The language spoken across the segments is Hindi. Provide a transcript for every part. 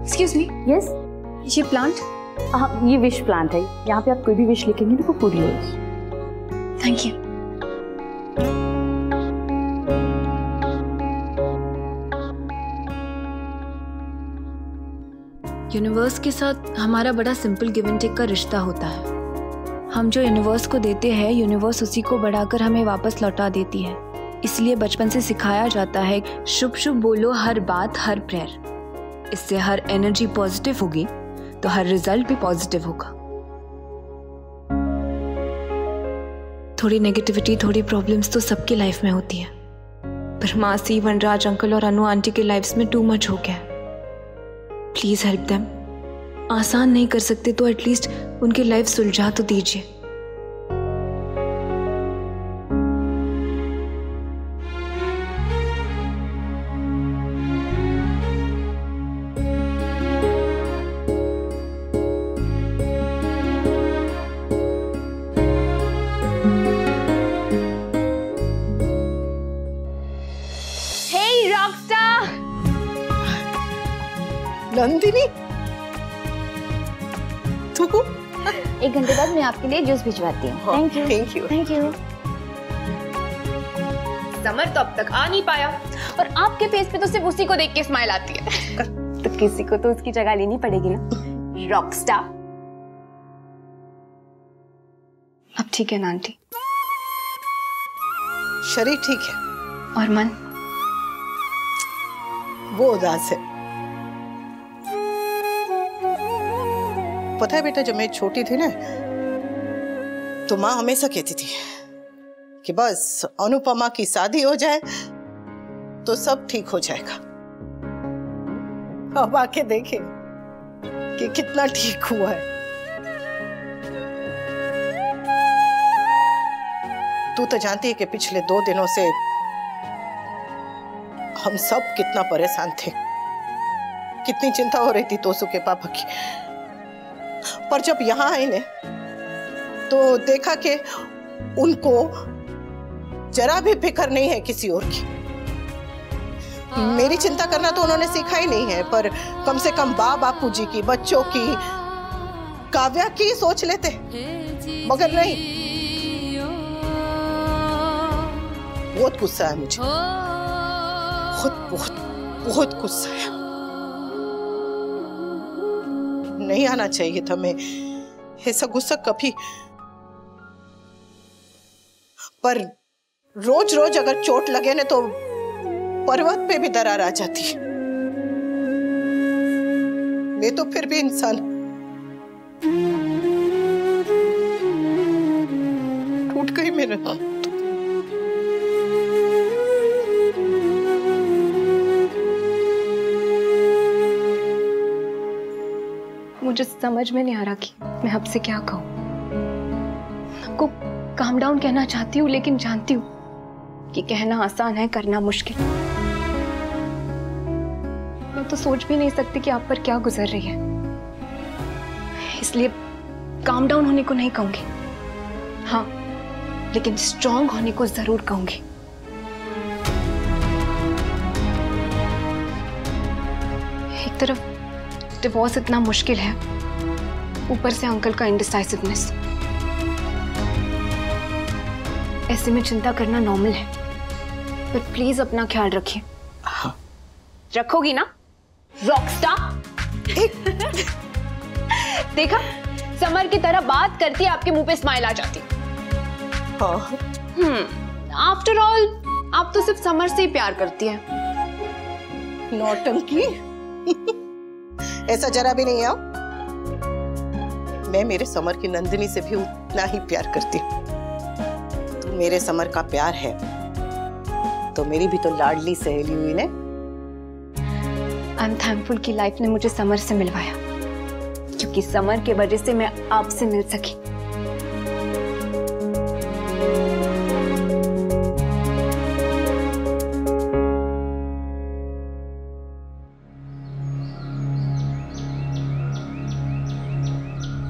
Excuse me. यस, ये प्लांट? हाँ, ये विश प्लांट है। यहाँ पे आप कोई भी विश लिखेंगे तो वो पूरी होगी। Thank you. यूनिवर्स के साथ हमारा बड़ा सिंपल गिव एंड टेक का रिश्ता होता है। हम जो यूनिवर्स को देते हैं, यूनिवर्स उसी को बढ़ाकर हमें वापस लौटा देती है। इसलिए बचपन से सिखाया जाता है शुभ शुभ बोलो हर बात, हर प्रेयर। इससे हर एनर्जी पॉजिटिव होगी तो हर रिजल्ट भी पॉजिटिव होगा। थोड़ी नेगेटिविटी, थोड़ी प्रॉब्लम्स तो सबकी लाइफ में होती है, पर मासी, वनराज अंकल और अनु आंटी के लाइफ्स में टू मच हो गया। Please help them. आसान नहीं कर सकते तो एटलीस्ट उनकी लाइफ सुलझा तो दीजिए। नंदिनी, तू? 1 घंटे बाद मैं आपके लिए जूस भिजवाती हूँ। Thank you. Thank you. Thank you. Summer तो अब तक आ नहीं पाया और आपके फेस पे तो सिर्फ उसी को देख के स्माइल आती है। तो किसी को तो उसकी जगह लेनी पड़ेगी ना, रॉकस्टार। अब ठीक है ना आंटी? शरीर ठीक है और मन? वो उदास है। पता है बेटा, जब मैं छोटी थी ना तो माँ हमेशा कहती थी कि बस अनुपमा की शादी हो जाए तो सब ठीक हो जाएगा। अब आके देखे कि कितना ठीक हुआ है। तू तो जानती है कि पिछले 2 दिनों से हम सब कितना परेशान थे, कितनी चिंता हो रही थी तोसू के पापा की। पर जब यहाँ आए ने तो देखा कि उनको जरा भी फिक्र नहीं है किसी और की। मेरी चिंता करना तो उन्होंने सीखा ही नहीं है, पर कम से कम बापू जी की, बच्चों की, काव्या की सोच लेते, मगर नहीं। बहुत गुस्सा है मुझे, बहुत बहुत बहुत गुस्सा है। नहीं आना चाहिए था मैं ऐसा गुस्सा कभी, पर रोज रोज अगर चोट लगे ना तो पर्वत पे भी दरार आ जाती है। मैं तो फिर भी इंसान, टूट गई मेरे हाथ। मुझे समझ में नहीं आ रहा कि मैं आपसे क्या कहूं। आपको काम डाउन कहना चाहती हूँ, लेकिन जानती हूँ कि कहना आसान है, करना मुश्किल। मैं तो सोच भी नहीं सकती कि आप पर क्या गुजर रही है, इसलिए काम डाउन होने को नहीं कहूंगी। हाँ, लेकिन स्ट्रांग होने को जरूर कहूंगी। एक तरफ डिवोर्स इतना मुश्किल है, ऊपर से अंकल का इंडिसाइसिवनेस। ऐसे में चिंता करना नॉर्मल है, पर प्लीज अपना ख्याल रखिए। हाँ। रखोगी ना रॉकस्टार? देखा, समर की तरह बात करती है, आपके मुंह पे स्माइल आ जाती। हाँ। आफ्टर ऑल आप तो सिर्फ समर से ही प्यार करती है। नौटंकी ऐसा जरा भी नहीं है। मैं मेरे समर की नंदिनी से भी उतना ही प्यार करती हूँ। तू मेरे समर का प्यार है तो मेरी भी तो लाडली सहेली हुई ने। आई एम थैंकफुल कि लाइफ ने मुझे समर से मिलवाया, क्योंकि समर के वजह से मैं आपसे मिल सकी।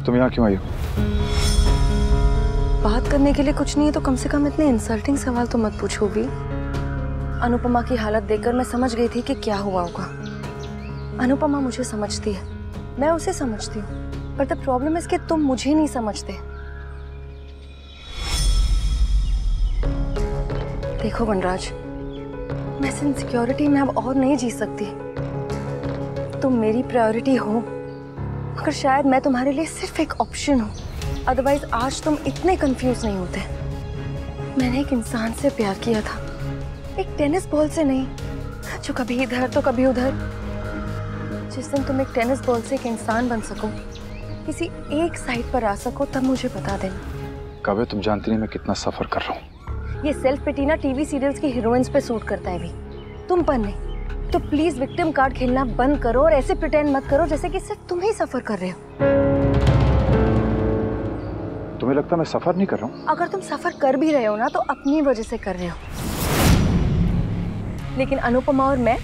तुम यहाँ क्यों आई हो? बात करने के लिए कुछ नहीं है तो कम से कम इतने इंसल्टिंग सवाल तो मत पूछो भी। अनुपमा की हालत देखकर मैं समझ गई थी कि क्या हुआ होगा। अनुपमा मुझे समझती है, मैं उसे समझती हूँ, पर द प्रॉब्लम है कि तुम मुझे नहीं समझते। देखो वनराज, मैं इस इनसिक्योरिटी में अब और नहीं जी सकती। तुम मेरी प्रायोरिटी हो, मगर शायद मैं तुम्हारे लिए सिर्फ एक ऑप्शन हूँ। अदरवाइज आज तुम इतने कंफ्यूज नहीं होते। मैंने एक इंसान से प्यार किया था, एक टेनिस बॉल से नहीं, जो कभी इधर तो कभी उधर। जिस दिन तुम एक टेनिस बॉल से एक इंसान बन सको, किसी एक साइड पर आ सको, तब मुझे बता देना। काव्या, तुम जानती नहीं मैं कितना सफर कर रहा हूँ। ये सेल्फ पिटी ना टीवी सीरियल्स की हीरोइंस पे सूट करता है भी, तुम पर नहीं। तो प्लीज विक्टिम कार्ड खेलना बंद करो और ऐसे प्रिटेंड मत करो जैसे कि सिर्फ तुम ही सफर कर रहे हो। तुम्हें लगता मैं सफर नहीं कर रहा हूँ? अगर तुम सफर कर भी रहे हो ना, तो अपनी वजह से कर रहे हो। लेकिन अनुपमा और मैं,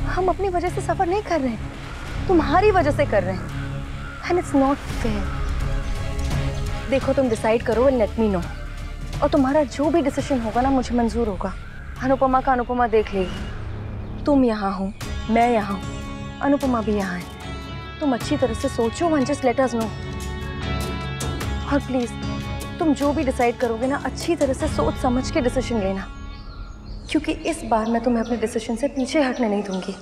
हम अपनी वजह से सफर नहीं कर रहे हैं, तुम्हारी वजह से कर रहे हैं। And it's not fair. देखो, तुम डिसाइड करो एंड लेट मी नो। और तुम्हारा जो भी डिसीजन होगा ना, मुझे मंजूर होगा। अनुपमा का अनुपमा देख लेगी। तुम यहाँ हो, मैं यहाँ हूँ, अनुपमा भी यहाँ है। तुम अच्छी तरह से सोचो and just let us know. और प्लीज, तुम जो भी डिसाइड करोगे ना, अच्छी तरह से सोच समझ के डिसीजन लेना, क्योंकि इस बार मैं तुम्हें अपने डिसीजन से पीछे हटने नहीं दूंगी।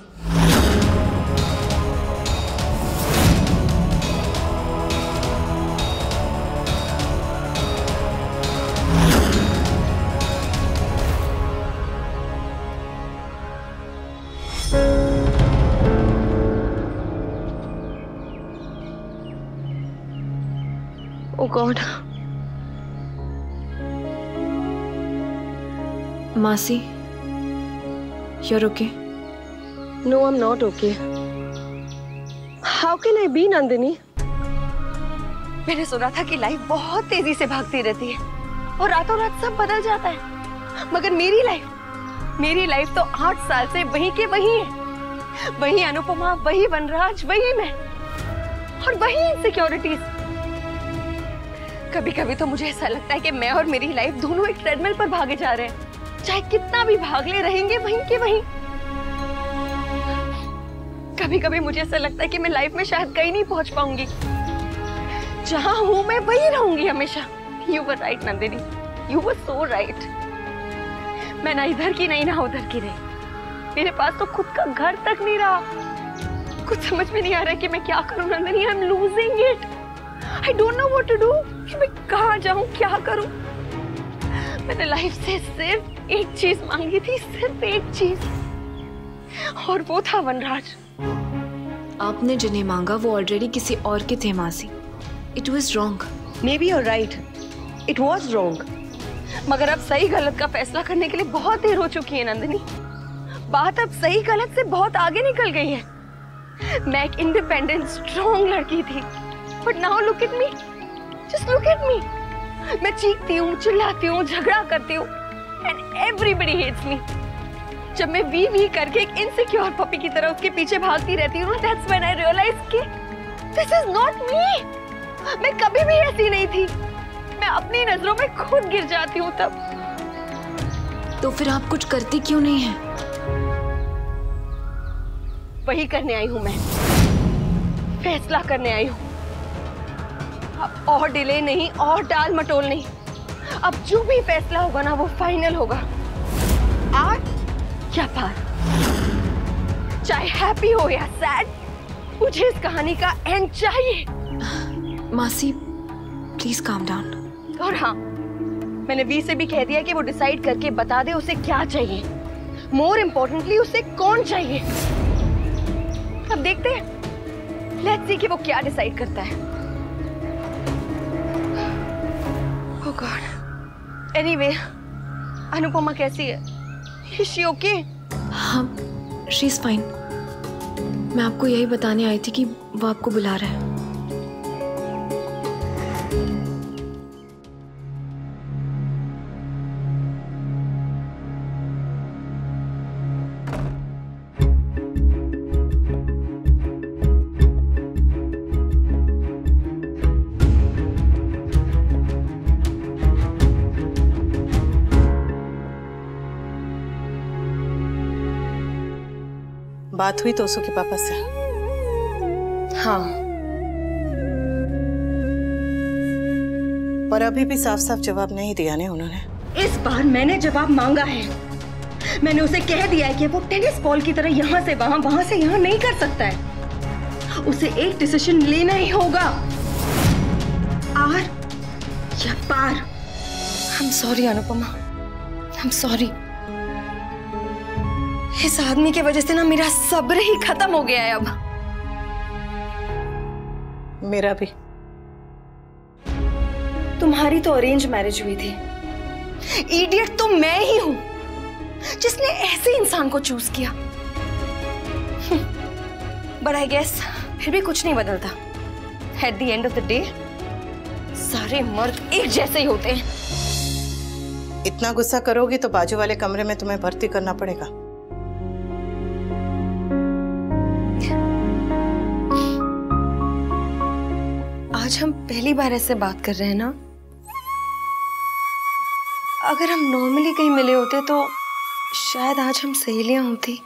Oh God. मासी, you're okay? No, I'm not okay. How can I be, Nandini? मैंने सुना था कि लाइफ बहुत तेजी से भागती रहती है और रातों रात सब बदल जाता है, मगर मेरी लाइफ तो 8 साल से वही के वही है। वही अनुपमा, वही वनराज, वही मैं, और वही इनसिक्योरिटीज। कभी कभी तो मुझे ऐसा लगता है कि मैं और मेरी लाइफ दोनों एक ट्रेडमिल पर भागे जा रहे हैं। चाहे कितना भी भाग ले, रहेंगे वहीं के वहीं। कभी कभी मुझे ऐसा लगता है कि मैं लाइफ में शायद कहीं नहीं पहुंच पाऊंगी। जहां हूं मैं वहीं रहूंगी हमेशा। You were right, Nandini, you were so right। मैं ना इधर की नहीं, ना उधर की रही। मेरे पास तो खुद का घर तक नहीं रहा। कुछ समझ में नहीं आ रहा कि मैं क्या करूं Nandini. I'm losing it। I don't know what to do। कि मैं कहाँ जाऊं, क्या करूं। मैंने लाइफ से सिर्फ एक चीज मांगी थी, सिर्फ एक चीज, और वो था वनराज। आपने जिन्हें मांगा वो ऑलरेडी किसी और के थे मासी। It was wrong। Maybe you're right। It was wrong। मगर अब सही गलत का फैसला करने के लिए बहुत देर हो चुकी है नंदिनी। बात अब सही गलत से बहुत आगे निकल गई है। मैं एक इंडिपेंडेंट स्ट्रॉन्ग लड़की थी, but now look at me, just look at me. मैं चीखती हूँ, चिल्लाती हूँ, झगड़ा करती हूँ, एंड एवरीबॉडी हेट्स मी। जब मैं वी करके एक इनसिक्योर पपी की तरह उसके पीछे भागती रहती हूँ, दैट्स व्हेन आई रियलाइज कि दिस इज नॉट मी। मैं कभी भी ऐसी नहीं थी। मैं अपनी नजरों में खुद गिर जाती हूँ तब। तो फिर आप कुछ करती क्यों नहीं है? वही करने आई हूँ मैं, फैसला करने आई हूँ। अब और डिले नहीं, और टाल मटोल नहीं। अब जो भी फैसला होगा ना, वो फाइनल होगा। आर या पार, चाहे हैप्पी हो या सैड, मुझे इस कहानी का एंड चाहिए। मासी, प्लीज काम डाउन। और हाँ, मैंने वी से भी कह दिया कि वो डिसाइड करके बता दे उसे क्या चाहिए। मोर इम्पोर्टेंटली, उसे कौन चाहिए। अब देखते हैं, लेट्स सी कि वो क्या डिसाइड करता है। ओह गॉड। एनीवे, अनुपमा कैसी है? Is she okay? हाँ, शी इज फाइन। मैं आपको यही बताने आई थी कि वो आपको बुला रहा है। बात हुई तोसू के पापा से? हाँ, पर अभी भी साफ साफ जवाब नहीं दिया ने उन्होंने। इस बार मैंने जवाब मांगा है। मैंने उसे कह दिया है कि वो टेनिस बॉल की तरह यहाँ से वहां, वहां से यहाँ नहीं कर सकता है। उसे एक डिसीजन लेना ही होगा, आर या पार। I'm sorry Anupama, I'm sorry। इस आदमी की वजह से ना मेरा सब्र ही खत्म हो गया है अब। मेरा भी। तुम्हारी तो अरेंज मैरिज हुई थी। इडियट तो मैं ही हूं जिसने ऐसे इंसान को चूज किया। बट आई गेस फिर भी कुछ नहीं बदलता। At the end of the day सारे मर्द एक जैसे ही होते हैं। इतना गुस्सा करोगी तो बाजू वाले कमरे में तुम्हें भर्ती करना पड़ेगा। आज हम पहली बार ऐसे बात कर रहे हैं ना। अगर हम नॉर्मली कहीं मिले होते तो शायद आज हम सहेलियां होती।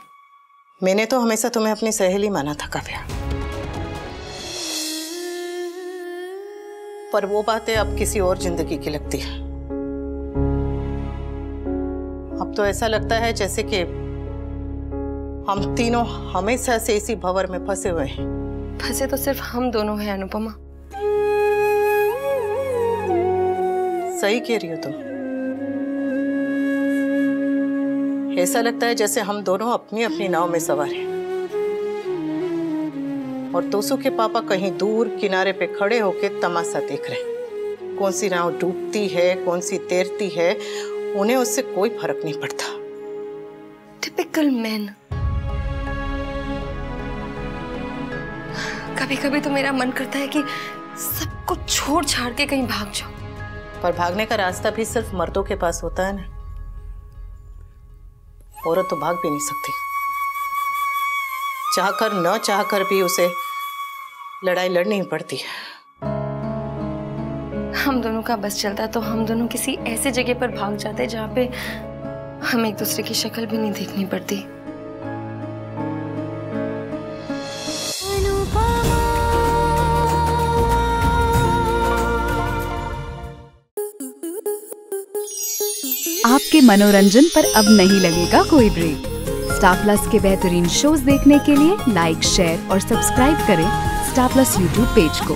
मैंने तो हमेशा तुम्हें अपनी सहेली माना था काव्या, पर वो बातें अब किसी और जिंदगी की लगती है। अब तो ऐसा लगता है जैसे कि हम तीनों हमेशा से इसी भंवर में फंसे हुए हैं। फंसे तो सिर्फ हम दोनों हैं अनुपमा। सही कह रही हो तुम। ऐसा लगता है जैसे हम दोनों अपनी अपनी नाव में सवार हैं और तोसू के पापा कहीं दूर किनारे पे खड़े होकर तमाशा देख रहे हैं। कौन सी नाव डूबती है, कौन सी तैरती है, उन्हें उससे कोई फर्क नहीं पड़ता। Typical man. कभी कभी तो मेरा मन करता है कि सबको छोड़ छाड़ के कहीं भाग जाओ। पर भागने का रास्ता भी सिर्फ मर्दों के पास होता है ना। औरत तो भाग भी नहीं सकती। चाहकर न चाहकर भी उसे लड़ाई लड़नी ही पड़ती है। हम दोनों का बस चलता तो हम दोनों किसी ऐसे जगह पर भाग जाते जहां पे हम एक दूसरे की शक्ल भी नहीं देखनी पड़ती। आपके मनोरंजन पर अब नहीं लगेगा कोई ब्रेक। स्टार प्लस के बेहतरीन शोज देखने के लिए लाइक, शेयर और सब्सक्राइब करें स्टार प्लस यूट्यूब पेज को।